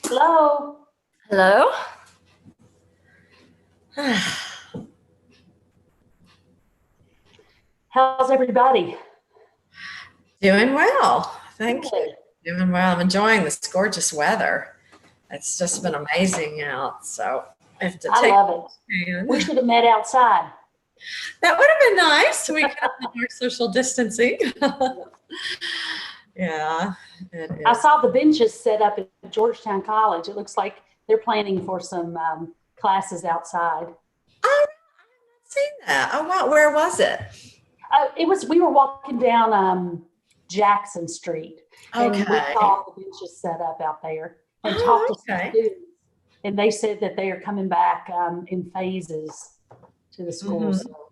Hello. Hello. How's everybody? Doing well. Thank Good. you. Doing well. I'm enjoying this gorgeous weather. It's just been amazing out. So I have to I take love it. We should have met outside. That would have been nice. We could have done more social distancing. Yeah, it is. I saw the benches set up at Georgetown College. It looks like they're planning for some classes outside. Oh, I've seen that. Oh, wow. Where was it? We were walking down Jackson Street, and we Okay. saw the benches set up out there and Oh, talked to some okay. students. And they said that they are coming back in phases to the school. Mhm. So,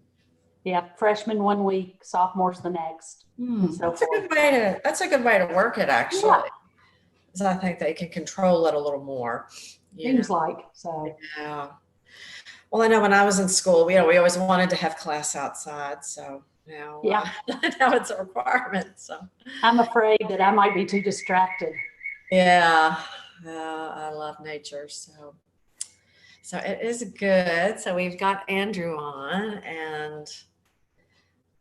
yeah, freshmen 1 week, sophomores the next. And so That's a forth. that's a good way to work it, actually. Yeah. 'Cause I think they can control it a little more. Seems like so. Yeah. Well, I know when I was in school, we always wanted to have class outside. So now, Yeah. now it's a requirement. So I'm afraid that I might be too distracted. yeah, I love nature. So it is good. So we've got Andrew on and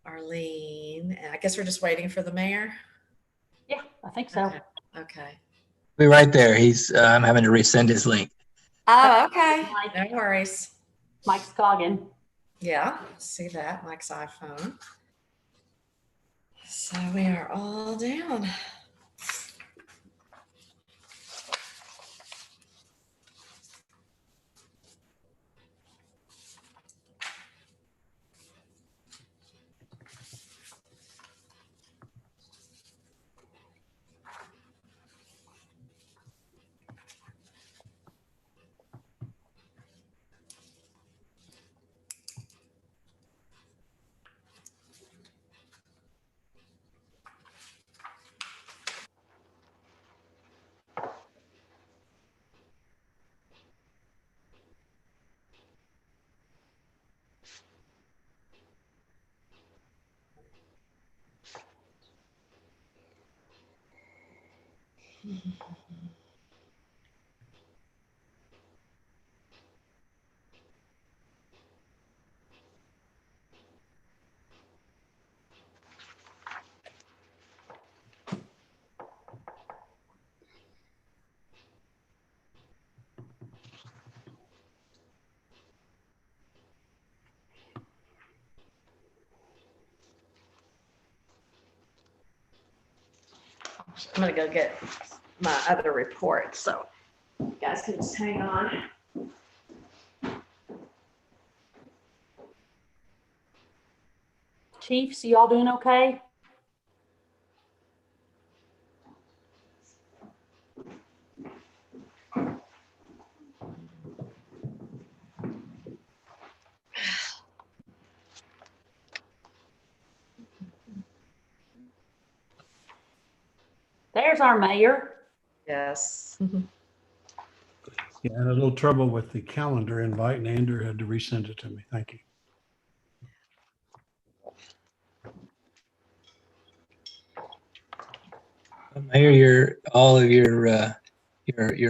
Arlene, and I guess we're just waiting for the mayor. Yeah, I think so. Okay. Be right there. He's I'm having to resend his link. Oh, okay. No worries. Mike Scoggin. Yeah, see that, Mike's iPhone. So we are all down. I'm gonna go get my other report, so you guys can just hang on. Chiefs, you all doing okay? There's our mayor. Yes. Yeah, I had a little trouble with the calendar invite, and Andrew had to resend it to me. Thank you. Mayor, all of your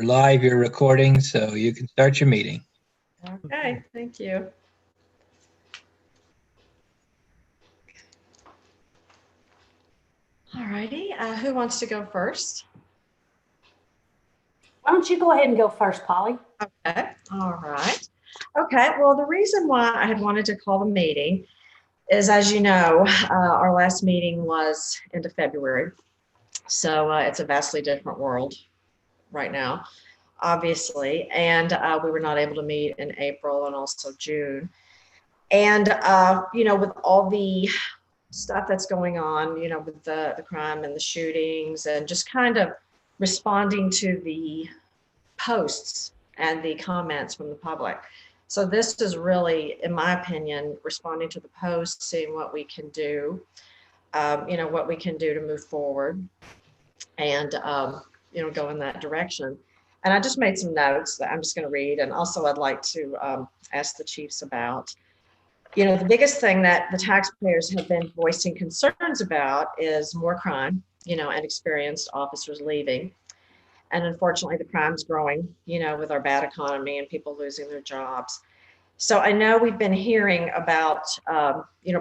live, your recording, so you can start your meeting. Okay, thank you. All righty, who wants to go first? Why don't you go ahead and go first, Polly? Okay, all right. Okay, well, the reason why I had wanted to call the meeting is, as you know, our last meeting was end of February. So it's a vastly different world right now, obviously. And we were not able to meet in April and also June. And, with all the stuff that's going on, with the crime and the shootings and just kind of responding to the posts and the comments from the public. So this is really, in my opinion, responding to the posts, seeing what we can do, what we can do to move forward and, go in that direction. And I just made some notes that I'm just going to read. And also I'd like to ask the chiefs about. the biggest thing that the taxpayers have been voicing concerns about is more crime, and experienced officers leaving. And unfortunately, the crime's growing, with our bad economy and people losing their jobs. So I know we've been hearing about,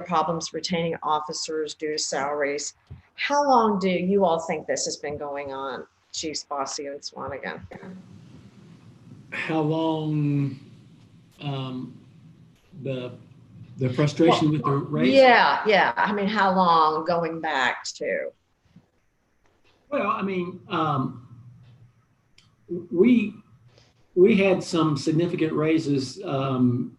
problems retaining officers due to salaries. How long do you all think this has been going on, Chiefs Bossy and Swanigan? How long, the frustration with the race? Yeah. I mean, how long going back to? Well, I mean, we had some significant raises 4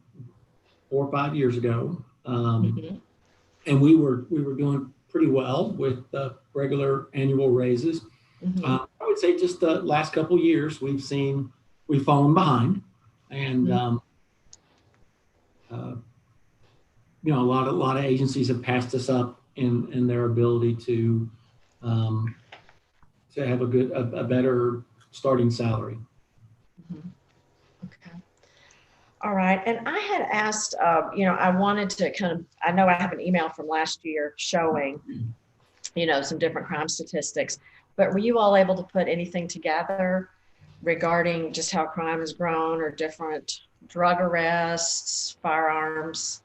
or 5 years ago, and we were doing pretty well with the regular annual raises. I would say just the last couple of years we've fallen behind, and a lot of agencies have passed us up in their ability to have a better starting salary. Okay. All right. And I had asked, I wanted to I know I have an email from last year showing, some different crime statistics, but were you all able to put anything together regarding just how crime has grown or different drug arrests, firearms?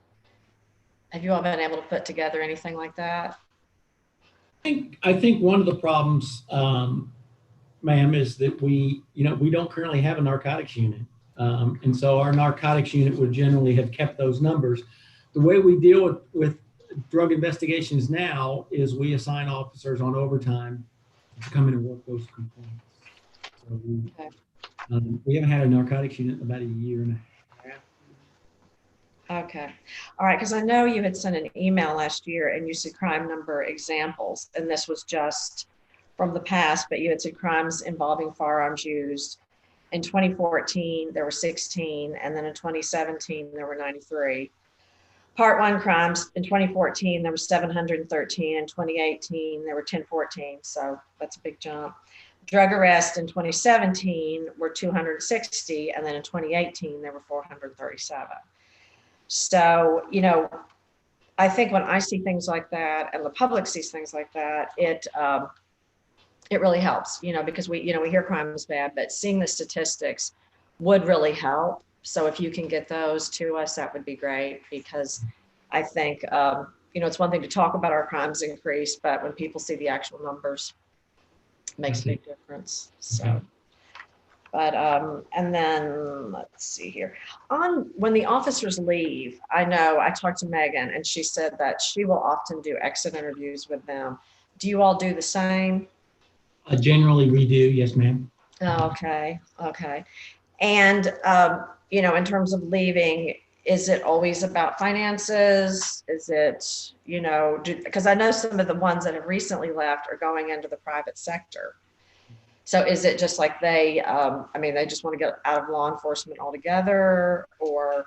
Have you all been able to put together anything like that? I think one of the problems, ma'am, is that we don't currently have a narcotics unit. And so our narcotics unit would generally have kept those numbers. The way we deal with drug investigations now is we assign officers on overtime to come in and work those complaints. So we haven't had a narcotics unit in about a year and a half. Okay. All right. Because I know you had sent an email last year and you said crime number examples, and this was just from the past, but you had said crimes involving firearms used. In 2014, there were 16, and then in 2017, there were 93. Part 1 crimes in 2014, there were 713. In 2018, there were 1014, so that's a big jump. Drug arrests in 2017 were 260, and then in 2018, there were 437. So, I think when I see things like that and the public sees things like that, it really helps, because we hear crime is bad, but seeing the statistics would really help. So if you can get those to us, that would be great, because I think, it's one thing to talk about our crimes increase, but when people see the actual numbers, it makes a big difference. So, but, and then let's see here. When the officers leave, I know I talked to Megan and she said that she will often do exit interviews with them. Do you all do the same? Generally, we do. Yes, ma'am. Okay. And, in terms of leaving, is it always about finances? Is it, because I know some of the ones that have recently left are going into the private sector. So is it just like they just want to get out of law enforcement altogether, or?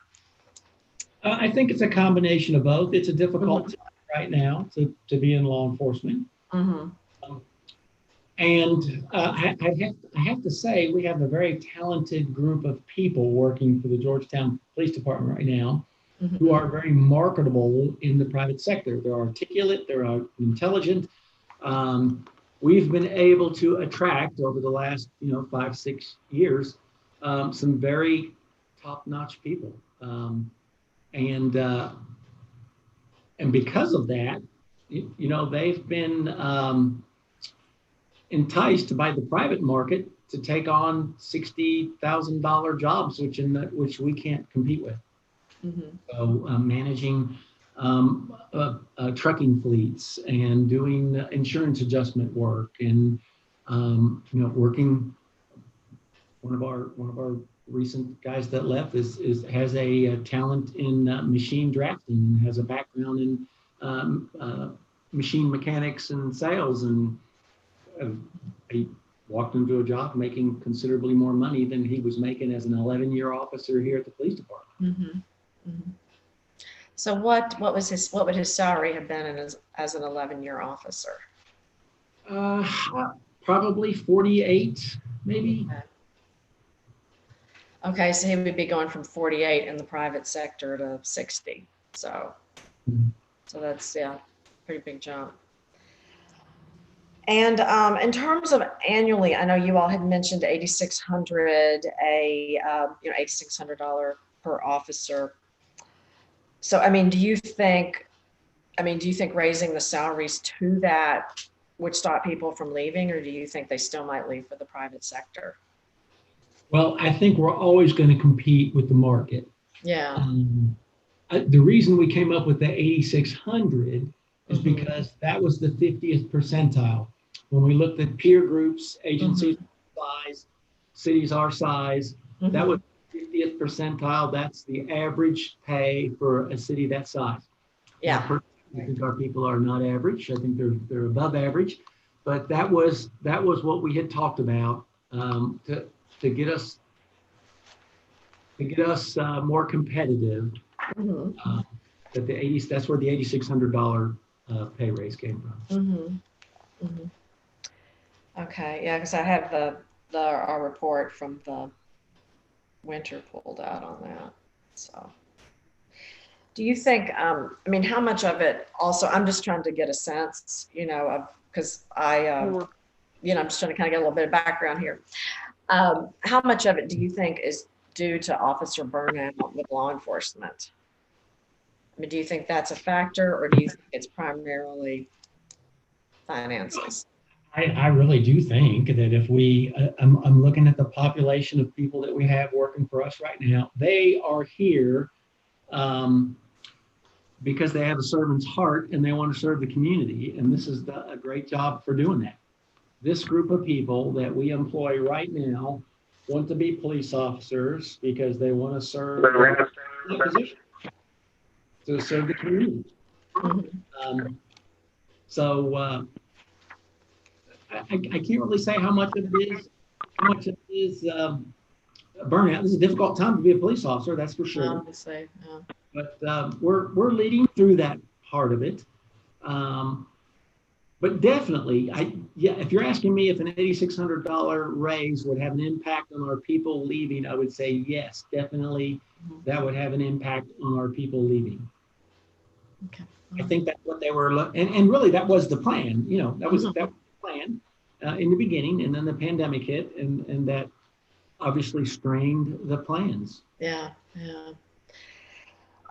I think it's a combination of both. It's a difficult time right now to be in law enforcement. And I have to say, we have a very talented group of people working for the Georgetown Police Department right now who are very marketable in the private sector. They're articulate, they're intelligent. We've been able to attract over the last 5-6 years some very top-notch people. And because of that, they've been enticed by the private market to take on $60,000 jobs, which we can't compete with. So managing trucking fleets and doing insurance adjustment work, and working. One of our recent guys that left has a talent in machine drafting and has a background in machine mechanics and sales, and he walked into a job making considerably more money than he was making as an 11-year officer here at the police department. So what would his salary have been as an 11-year officer? Probably 48, maybe. Okay, so he would be going from 48 in the private sector to 60. So, Mhm. so that's, yeah, pretty big jump. And in terms of annually, I know you all had mentioned 8,600, $8,600 per officer. So, I mean, do you think raising the salaries to that would stop people from leaving, or do you think they still might leave for the private sector? Well, I think we're always going to compete with the market. Yeah. The reason we came up with the 8,600 is Mhm. because that was the 50th percentile. When we looked at peer groups, agencies size, cities our size, that was 50th percentile. That's the average pay for a city that size. Yeah. Now, I think our people are not average. I think they're above average, but that was what we had talked about to get us more competitive. Mhm. That's where the $8,600 pay raise came from. Okay, yeah, because I have our report from the winter pulled out on that. So, do you think? I mean, how much of it? Also, I'm just trying to get a sense, of because I'm just trying to kind of get a little bit of background here. How much of it do you think is due to officer burnout with law enforcement? I mean, do you think that's a factor, or do you think it's primarily finances? I really do think that if I'm looking at the population of people that we have working for us right now, they are here because they have a servant's heart and they want to serve the community. And this is a great job for doing that. This group of people that we employ right now want to be police officers because they want to serve the position, to serve the community. I can't really say how much of it is burnout. This is a difficult time to be a police officer, that's for sure. Obviously, yeah. But we're leading through that part of it. But definitely, if you're asking me if an $8,600 raise would have an impact on our people leaving, I would say yes, definitely that would have an impact on our people leaving. Okay. I think that's what they were, and really that was the plan. That was the plan in the beginning, and then the pandemic hit, and that obviously strained the plans. Yeah, yeah.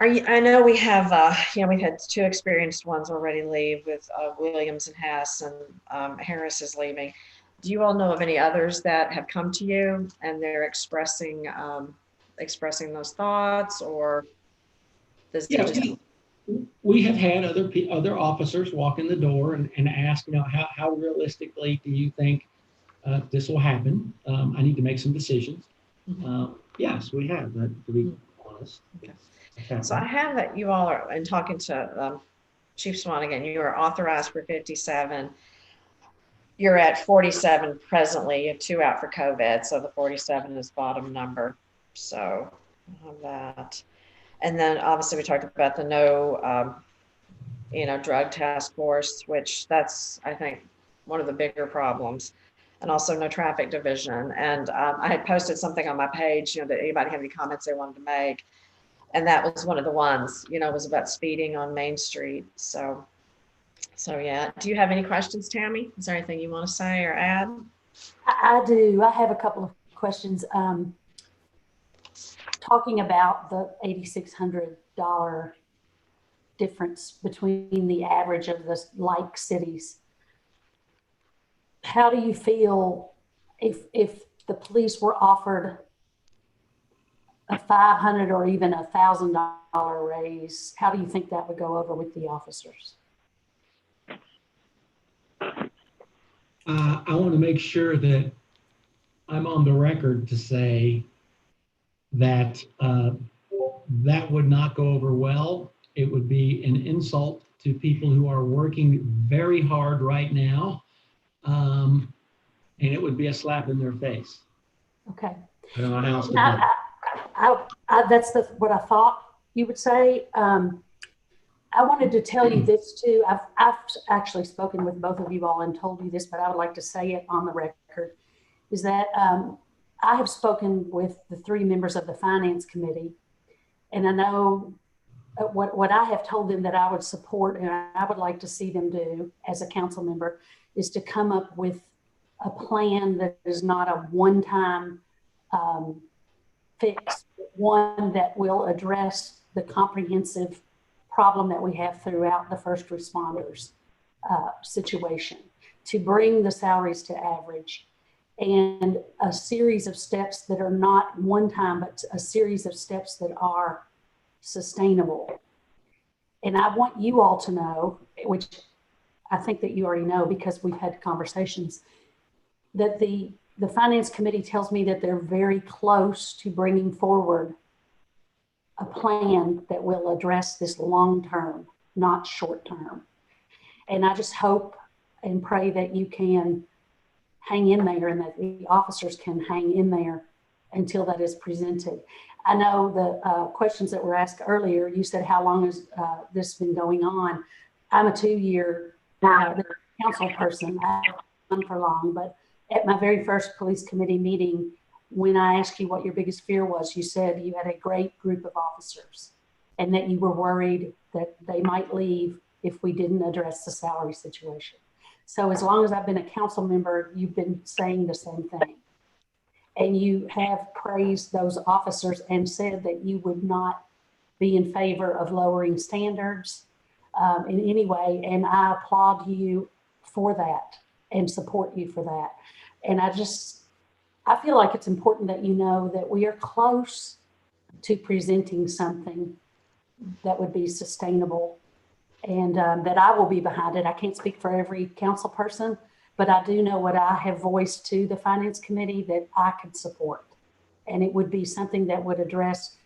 I know we have, we've had two experienced ones already leave with Williams and Hess, and Harris is leaving. Do you all know of any others that have come to you and they're expressing those thoughts, or does it just... We have had other officers walk in the door and ask, how realistically do you think this will happen? I need to make some decisions. Yes, we have, to be honest. Okay. So I have that you all are, and talking to Chief Swanigan, you are authorized for 57. You're at 47 presently. You have 2 out for COVID, so the 47 is bottom number. So I have that. And then obviously we talked about the no, drug task force, which that's, I think, one of the bigger problems. And also no traffic division. And I had posted something on my page, that anybody had any comments they wanted to make. And that was one of the ones, was about speeding on Main Street. So yeah. Do you have any questions, Tammy? Is there anything you want to say or add? I do. I have a couple of questions. Talking about the $8,600 difference between the average of the like cities, how do you feel if the police were offered a $500 or even a $1,000 raise? How do you think that would go over with the officers? I want to make sure that I'm on the record to say that that would not go over well. It would be an insult to people who are working very hard right now, and it would be a slap in their face. Okay. I don't know how else to put it. That's what I thought you would say. I wanted to tell you this too. I've actually spoken with both of you all and told you this, but I would like to say it on the record, is that I have spoken with the 3 members of the Finance Committee, and I know what I have told them that I would support and I would like to see them do as a council member is to come up with a plan that is not a one-time fix, one that will address the comprehensive problem that we have throughout the first responders situation, to bring the salaries to average, and a series of steps that are not one time, but a series of steps that are sustainable. And I want you all to know, which I think that you already know because we've had conversations, that the finance committee tells me that they're very close to bringing forward a plan that will address this long term, not short term. And I just hope and pray that you can hang in there and that the officers can hang in there until that is presented. I know the questions that were asked earlier, you said, how long has this been going on? I'm a 2-year council person. I haven't been for long, but at my very first police committee meeting, when I asked you what your biggest fear was, you said you had a great group of officers and that you were worried that they might leave if we didn't address the salary situation. So as long as I've been a council member, you've been saying the same thing. And you have praised those officers and said that you would not be in favor of lowering standards in any way. And I applaud you for that and support you for that. And I feel like it's important that you know that we are close to presenting something that would be sustainable and that I will be behind it. I can't speak for every council person, but I do know what I have voiced to the finance committee that I could support. And it would be something that would address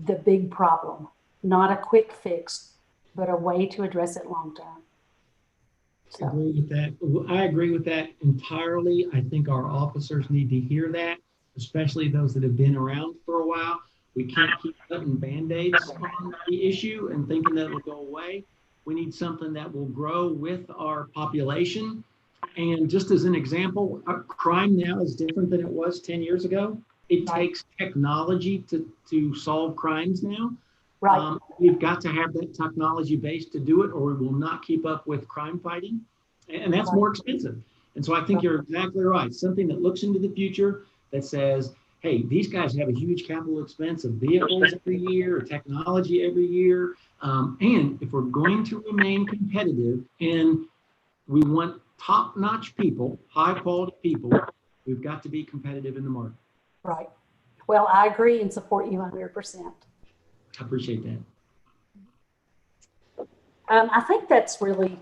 the big problem, not a quick fix, but a way to address it long term. I agree with that. I agree with that entirely. I think our officers need to hear that, especially those that have been around for a while. We can't keep putting Band-Aids on the issue and thinking that it'll go away. We need something that will grow with our population. And just as an example, crime now is different than it was 10 years ago. It takes technology to solve crimes now. Right. We've got to have that technology base to do it, or we will not keep up with crime fighting. And that's more expensive. And so I think you're exactly right. Something that looks into the future that says, hey, these guys have a huge capital expense of vehicles every year, or technology every year. And if we're going to remain competitive and we want top-notch people, high-quality people, we've got to be competitive in the market. Right. Well, I agree and support you 100%. I appreciate that. I think that's really,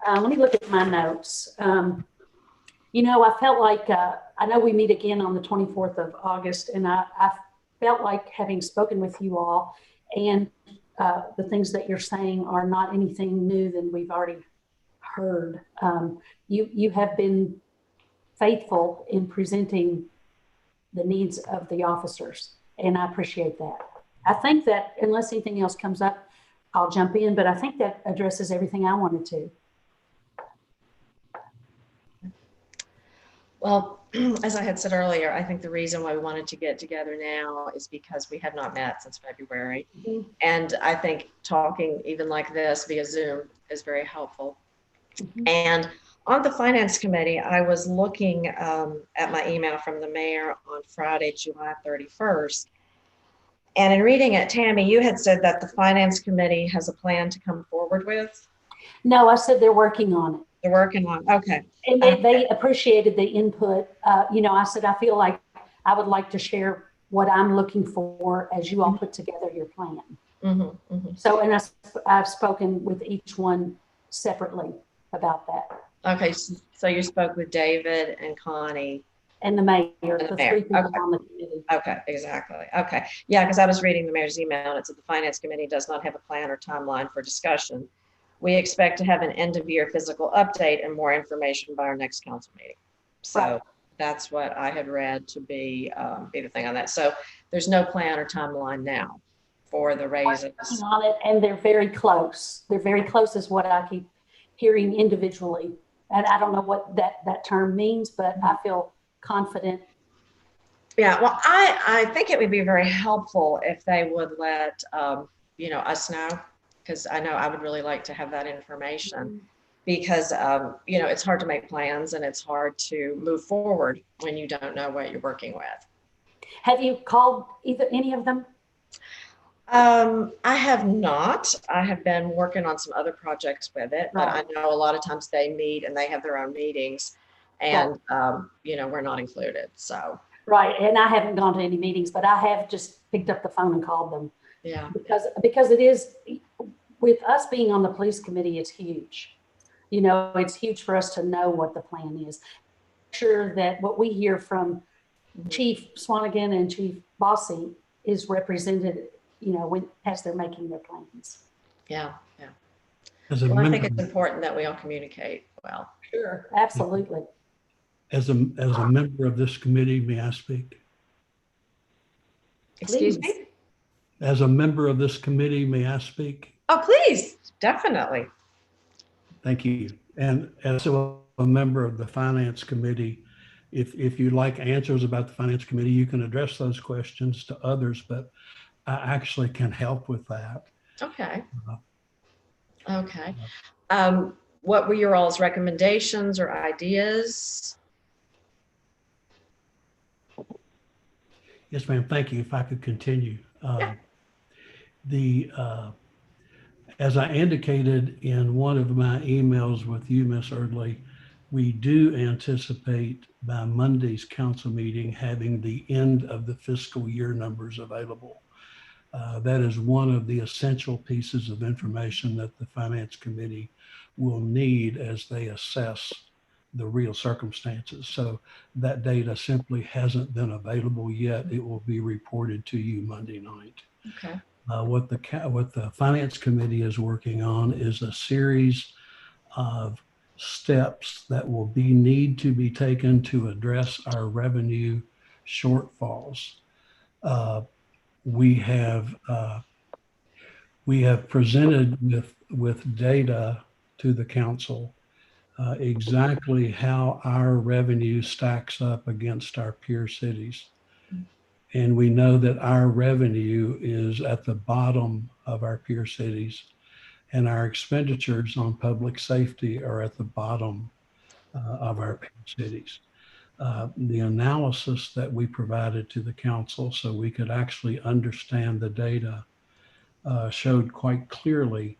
let me look at my notes. You know, I felt like, I know we meet again on the 24th of August, and I felt like having spoken with you all and the things that you're saying are not anything new than we've already heard. You have been faithful in presenting the needs of the officers, and I appreciate that. I think that unless anything else comes up, I'll jump in, but I think that addresses everything I wanted to. Well, as I had said earlier, I think the reason why we wanted to get together now is because we have not met since February. Mm-hmm. And I think talking even like this via Zoom is very helpful. Mm-hmm. And on the finance committee, I was looking at my email from the mayor on Friday, July 31st. And in reading it, Tammy, you had said that the finance committee has a plan to come forward with. No, I said they're working on it. They're working on, okay. And they appreciated the input. You know, I said, I feel like I would like to share what I'm looking for as you all put together your plan. Mm-hmm, mm-hmm. So, and I've spoken with each one separately about that. Okay, so you spoke with David and Connie. And the mayor, the three people on the committee. Okay, exactly. Okay. Yeah, because I was reading the mayor's email and it said the finance committee does not have a plan or timeline for discussion. We expect to have an end of year physical update and more information by our next council meeting. So that's what I had read to be the thing on that. So there's no plan or timeline now for the raises. On it, and they're very close. They're very close is what I keep hearing individually. And I don't know what that term means, but I feel confident. Yeah, well, I think it would be very helpful if they would let us know, because I know I would really like to have that information. Because, it's hard to make plans and it's hard to move forward when you don't know what you're working with. Have you called any of them? I have not. I have been working on some other projects with it, but I Right. know a lot of times they meet and they have their own meetings and, we're not included. So, Right, and I haven't gone to any meetings, but I have just picked up the phone and called them. yeah. Because it is, with us being on the police committee, it's huge. It's huge for us to know what the plan is. Sure that what we hear from Chief Swanigan and Chief Bossy is represented, as they're making their plans. Yeah. As a Well, I think member, it's important that we all communicate well. Sure, absolutely. as a member of this committee, may I speak? Excuse Please. me? As a member of this committee, may I speak? Oh, please, definitely. Thank you. And as a member of the Finance Committee, if you'd like answers about the Finance Committee, you can address those questions to others, but I actually can help with that. Okay. Okay. What were your all's recommendations or ideas? Yes, ma'am. Thank you. If I could continue. As I indicated in one of my emails with you, Ms. Erdley, we do anticipate by Monday's council meeting having the end of the fiscal year numbers available. That is one of the essential pieces of information that the Finance Committee will need as they assess the real circumstances. So that data simply hasn't been available yet. It will be reported to you Monday night. Okay. What the Finance Committee is working on is a series of steps that will need to be taken to address our revenue shortfalls. We have presented with data to the council exactly how our revenue stacks up against our peer cities. And we know that our revenue is at the bottom of our peer cities, and our expenditures on public safety are at the bottom of our peer cities. The analysis that we provided to the council so we could actually understand the data showed quite clearly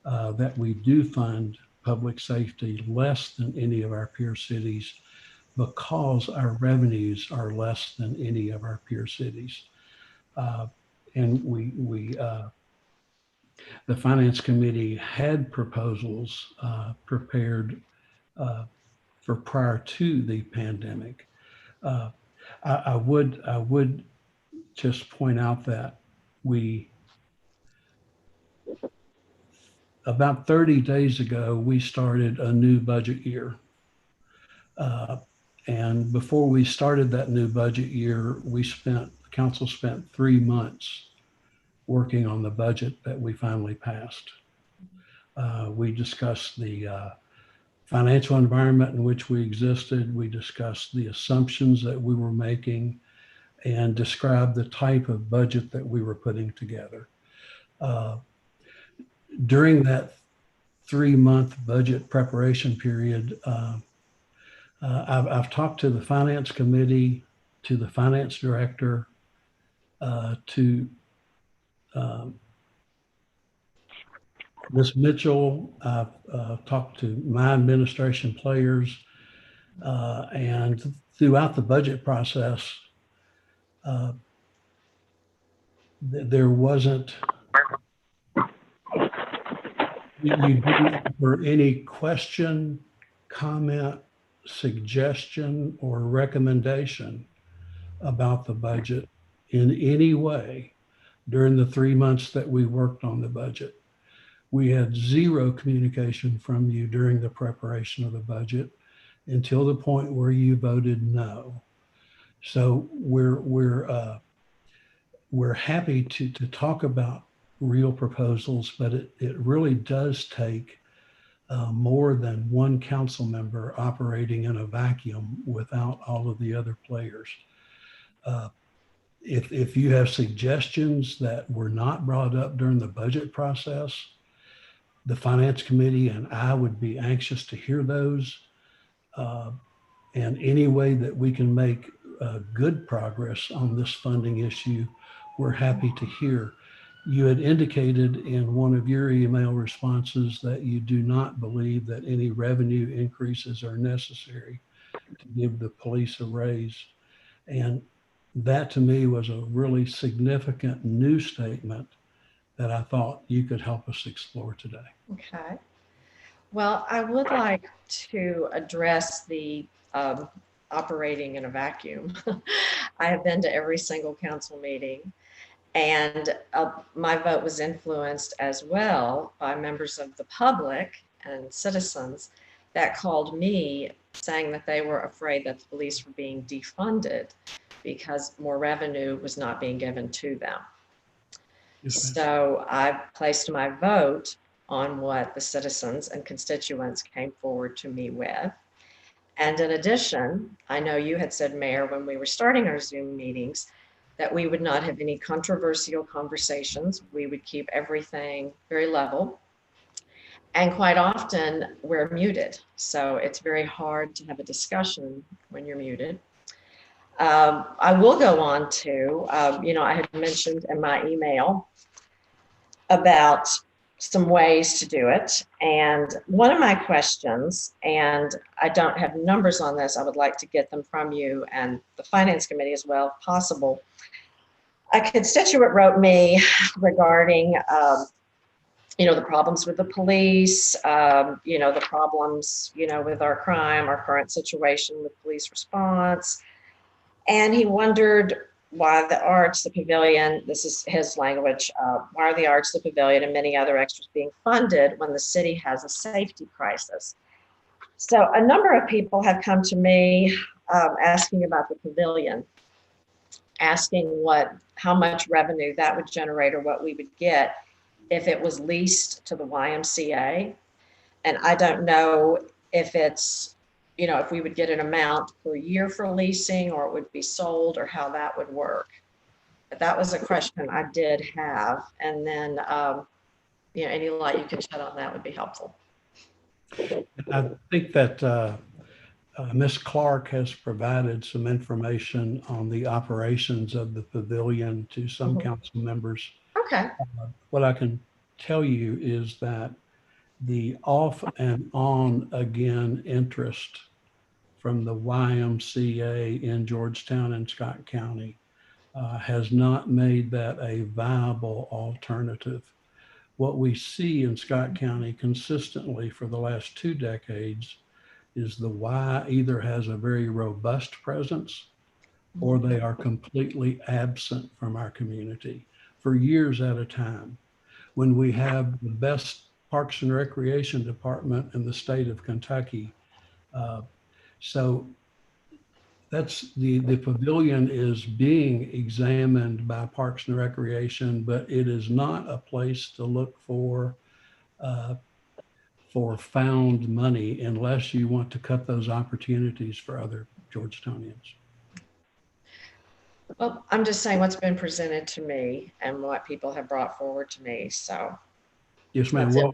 that we do fund public safety less than any of our peer cities because our revenues are less than any of our peer cities. And the Finance Committee had proposals prepared for prior to the pandemic. I would just point out that about 30 days ago, we started a new budget year. And before we started that new budget year, the council spent 3 months working on the budget that we finally passed. We discussed the financial environment in which we existed. We discussed the assumptions that we were making and described the type of budget that we were putting together. During that 3-month budget preparation period, I've talked to the Finance Committee, to the Finance Director, to Ms. Mitchell. I've talked to my administration players, and throughout the budget process, there wasn't for any question, comment, suggestion, or recommendation about the budget in any way during the 3 months that we worked on the budget. We had zero communication from you during the preparation of the budget until the point where you voted no. So we're happy to talk about real proposals, but it really does take more than one council member operating in a vacuum without all of the other players. if you have suggestions that were not brought up during the budget process, the finance committee and I would be anxious to hear those. And any way that we can make good progress on this funding issue, we're happy to hear. You had indicated in one of your email responses that you do not believe that any revenue increases are necessary to give the police a raise. And that to me was a really significant new statement that I thought you could help us explore today. Okay. Well, I would like to address the operating in a vacuum. I have been to every single council meeting, and my vote was influenced as well by members of the public and citizens that called me saying that they were afraid that the police were being defunded because more revenue was not being given to them. So I placed my vote on what the citizens and constituents came forward to me with. And in addition, I know you had said, Mayor, when we were starting our Zoom meetings, that we would not have any controversial conversations. We would keep everything very level. And quite often we're muted. So it's very hard to have a discussion when you're muted. I will go on to, I had mentioned in my email about some ways to do it. And one of my questions, and I don't have numbers on this, I would like to get them from you and the Finance Committee as well, if possible. A constituent wrote me regarding, the problems with the police, the problems, with our crime, our current situation with police response. And he wondered why the arts, the pavilion, this is his language, why are the arts, the pavilion, and many other extras being funded when the city has a safety crisis? So a number of people have come to me asking about the pavilion, asking how much revenue that would generate or what we would get if it was leased to the YMCA. And I don't know if it's, if we would get an amount per year for leasing or it would be sold or how that would work. But that was a question I did have. And then, any light you can shed on that would be helpful. I think that Ms. Clark has provided some information on the operations of the pavilion to some council members. Okay. What I can tell you is that the off and on again interest from the YMCA in Georgetown and Scott County has not made that a viable alternative. What we see in Scott County consistently for the last 2 decades is the Y either has a very robust presence or they are completely absent from our community for years at a time. When we have the best Parks and Recreation Department in the state of Kentucky. So that's the pavilion is being examined by Parks and Recreation, but it is not a place to look for found money unless you want to cut those opportunities for other Georgetownians. Well, I'm just saying what's been presented to me and what people have brought forward to me. So. Yes, ma'am. Well,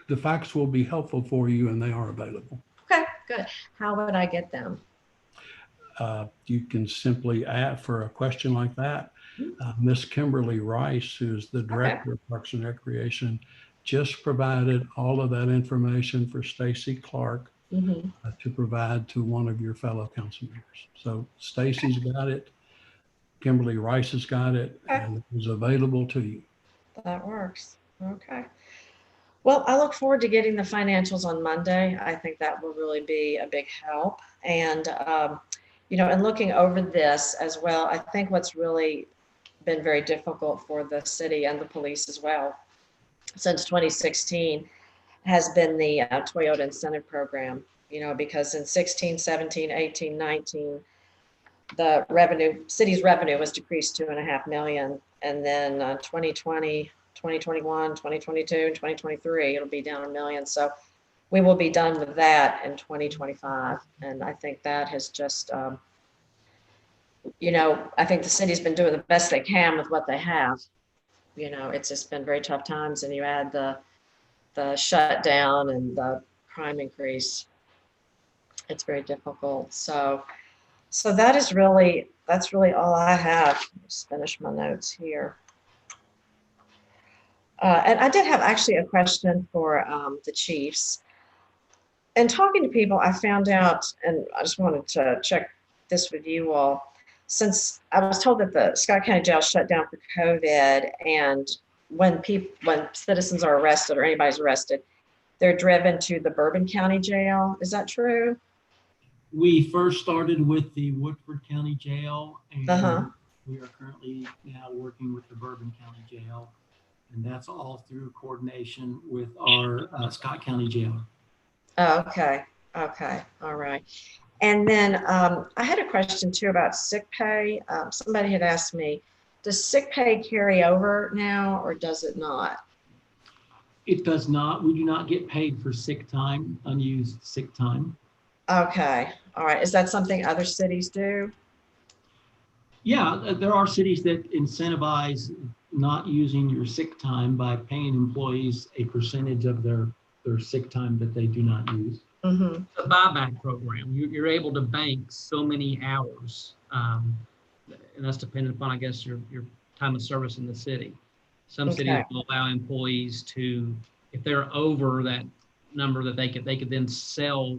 the facts will be helpful for you and they are available. Okay, good. How would I get them? You can simply ask for a question like that. Miss Kimberly Rice, who's the director of Parks and Recreation, just provided all of that information for Stacy Clark to provide to one of your fellow council members. So Stacy's got it. Kimberly Rice has got it and it is available to you. That works. Okay. Well, I look forward to getting the financials on Monday. I think that will really be a big help. And, and looking over this as well, I think what's really been very difficult for the city and the police as well since 2016 has been the Toyota incentive program, because in 16, 17, 18, 19, the city's revenue was decreased $2.5 million. And then 2020, 2021, 2022, and 2023, it'll be down $1 million. So we will be done with that in 2025. And I think that has just I think the city's been doing the best they can with what they have. It's just been very tough times, and you add the shutdown and the crime increase. It's very difficult. So that's really all I have. Just finish my notes here. And I did have actually a question for the chiefs. And talking to people, I found out, and I just wanted to check this with you all, since I was told that the Scott County Jail shut down for COVID, and when citizens are arrested or anybody's arrested, they're driven to the Bourbon County Jail. Is that true? We first started with the Woodford County Jail, and we are currently now working with the Bourbon County Jail, and that's all through coordination with our Scott County Jail. Oh, okay. All right. And then I had a question too about sick pay. Somebody had asked me, does sick pay carry over now or does it not? It does not. We do not get paid for sick time, unused sick time. Okay. All right. Is that something other cities do? Yeah, there are cities that incentivize not using your sick time by paying employees a percentage of their sick time that they do not use. Mm-hmm. The buyback program, you're able to bank so many hours, and that's dependent upon, I guess, your time of service in the city. Some cities will allow employees to, if they're over that number, that they could then sell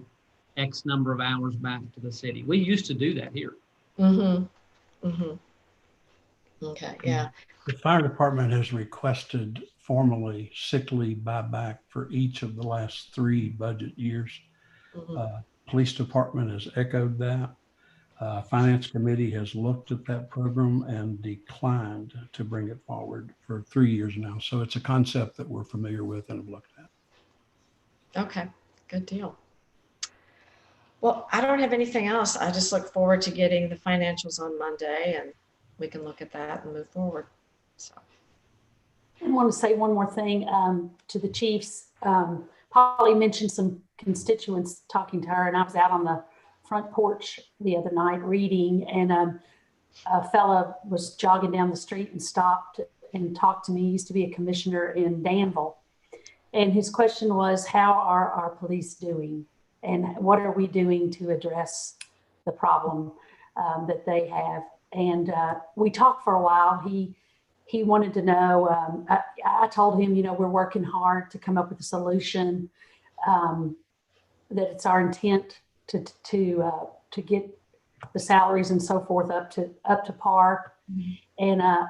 X number of hours back to the city. We used to do that here. Mm-hmm. Mm-hmm. Okay. Yeah. The fire department has requested formally sick leave buyback for each of the last 3 budget years. Mm-hmm. Police department has echoed that. Finance committee has looked at that program and declined to bring it forward for 3 years now. So it's a concept that we're familiar with and have looked at. Okay, good deal. Well, I don't have anything else. I just look forward to getting the financials on Monday, and we can look at that and move forward. So. I want to say one more thing to the chiefs. Polly mentioned some constituents talking to her, and I was out on the front porch the other night reading, and a fella was jogging down the street and stopped and talked to me. He used to be a commissioner in Danville. And his question was, how are our police doing? And what are we doing to address the problem that they have? And we talked for a while. He wanted to know, I told him, we're working hard to come up with a solution, that it's our intent to get the salaries and so forth up to par. Mm-hmm. And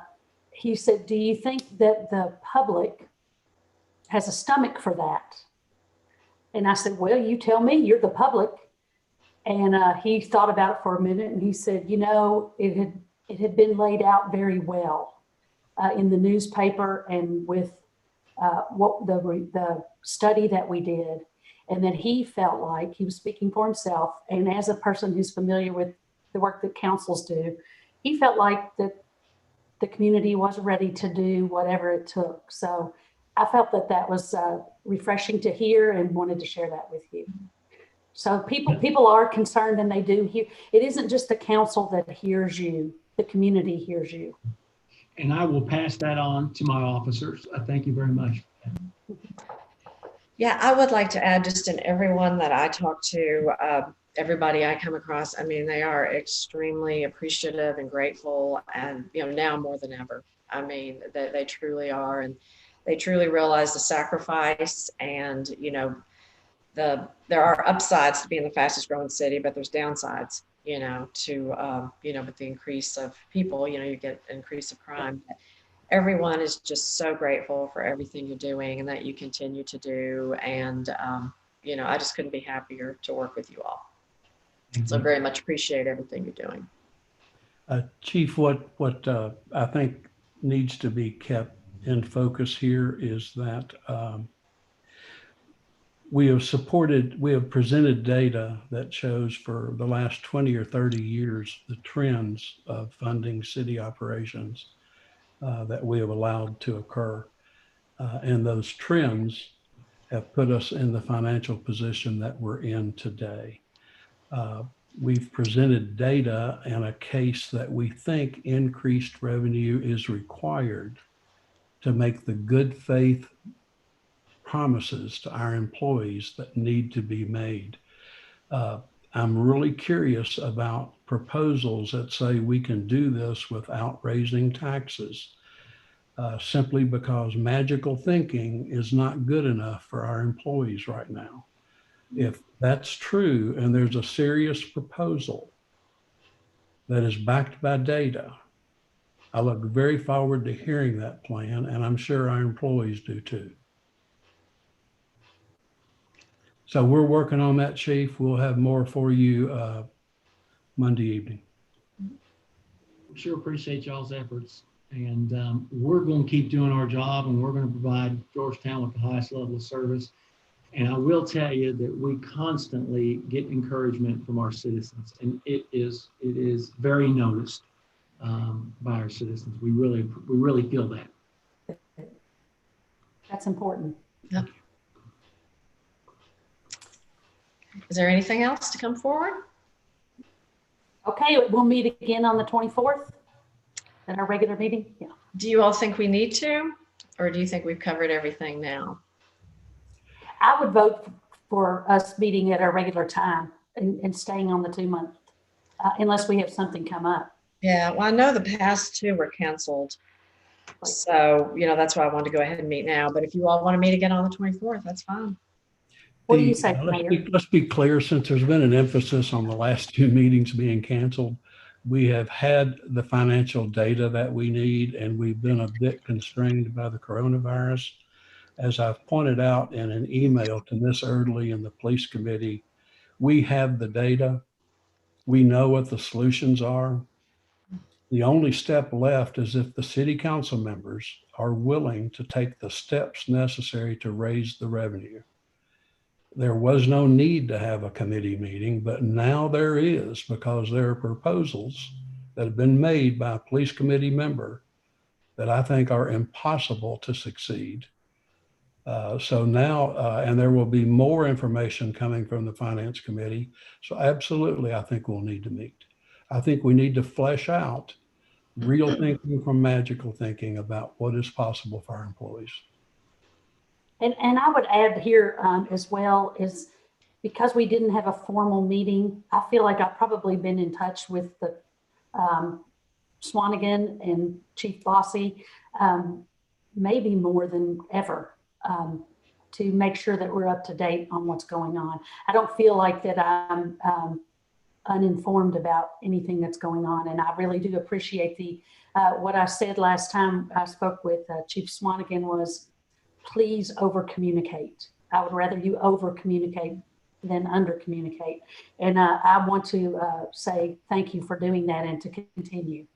he said, do you think that the public has a stomach for that? And I said, well, you tell me, you're the public. And he thought about it for a minute, and he said, it had been laid out very well in the newspaper and with what the study that we did. And that he felt like, he was speaking for himself, and as a person who's familiar with the work that councils do, he felt like that the community was ready to do whatever it took. So I felt that was refreshing to hear and wanted to share that with you. So people are concerned, and they do hear. It isn't just the council that hears you, the community hears you. And I will pass that on to my officers. Thank you very much. Yeah, I would like to add, just in everyone that I talk to, everybody I come across, I mean, they are extremely appreciative and grateful, and now more than ever. I mean, they truly are, and they truly realize the sacrifice, and there are upsides to being the fastest growing city, but there's downsides, with the increase of people, you get an increase of crime. Everyone is just so grateful for everything you're doing and that you continue to do. And, I just couldn't be happier to work with you all. Mm-hmm. So very much appreciate everything you're doing. Chief, what I think needs to be kept in focus here is that we have presented data that shows for the last 20 or 30 years, the trends of funding city operations that we have allowed to occur. And those trends have put us in the financial position that we're in today. we've presented data and a case that we think increased revenue is required to make the good faith promises to our employees that need to be made. I'm really curious about proposals that say we can do this without raising taxes, simply because magical thinking is not good enough for our employees right now. If that's true and there's a serious proposal that is backed by data, I look very forward to hearing that plan, and I'm sure our employees do too. So we're working on that, Chief. We'll have more for you Monday evening. We sure appreciate y'all's efforts. And we're going to keep doing our job, and we're going to provide Georgetown with the highest level of service. And I will tell you that we constantly get encouragement from our citizens, and it is very noticed by our citizens. We really feel that. That's important. Yep. Is there anything else to come forward? Okay, we'll meet again on the 24th at our regular meeting. Yeah. Do you all think we need to, or do you think we've covered everything now? I would vote for us meeting at our regular time and staying on the 2-month, unless we have something come up. Yeah, well, I know the past two were canceled. So, that's why I wanted to go ahead and meet now. But if you all want to meet again on the 24th, that's fine. What do you say, Let's be clear, since there's been an emphasis on the last 2 meetings being canceled, we have had the financial data that we need, and we've been a bit constrained by the coronavirus. As I've pointed out in an email to Ms. Erdley and the police committee, we have the data. We know what the solutions are. The only step left is if the city council members are willing to take the steps necessary to raise the revenue. There was no need to have a committee meeting, but now there is, because there are proposals that have been made by a police committee member that I think are impossible to succeed. So now, and there will be more information coming from the finance committee. So absolutely, I think we'll need to meet. I think we need to flesh out real thinking from magical thinking about what is possible for our employees. And I would add here as well is, because we didn't have a formal meeting, I feel like I've probably been in touch with the Swanigan and Chief Bossy, maybe more than ever, to make sure that we're up to date on what's going on. I don't feel like that I'm uninformed about anything that's going on. And I really do appreciate the what I said last time I spoke with Chief Swanigan was, please over communicate. I would rather you over communicate than under communicate. And I want to say thank you for doing that and to continue.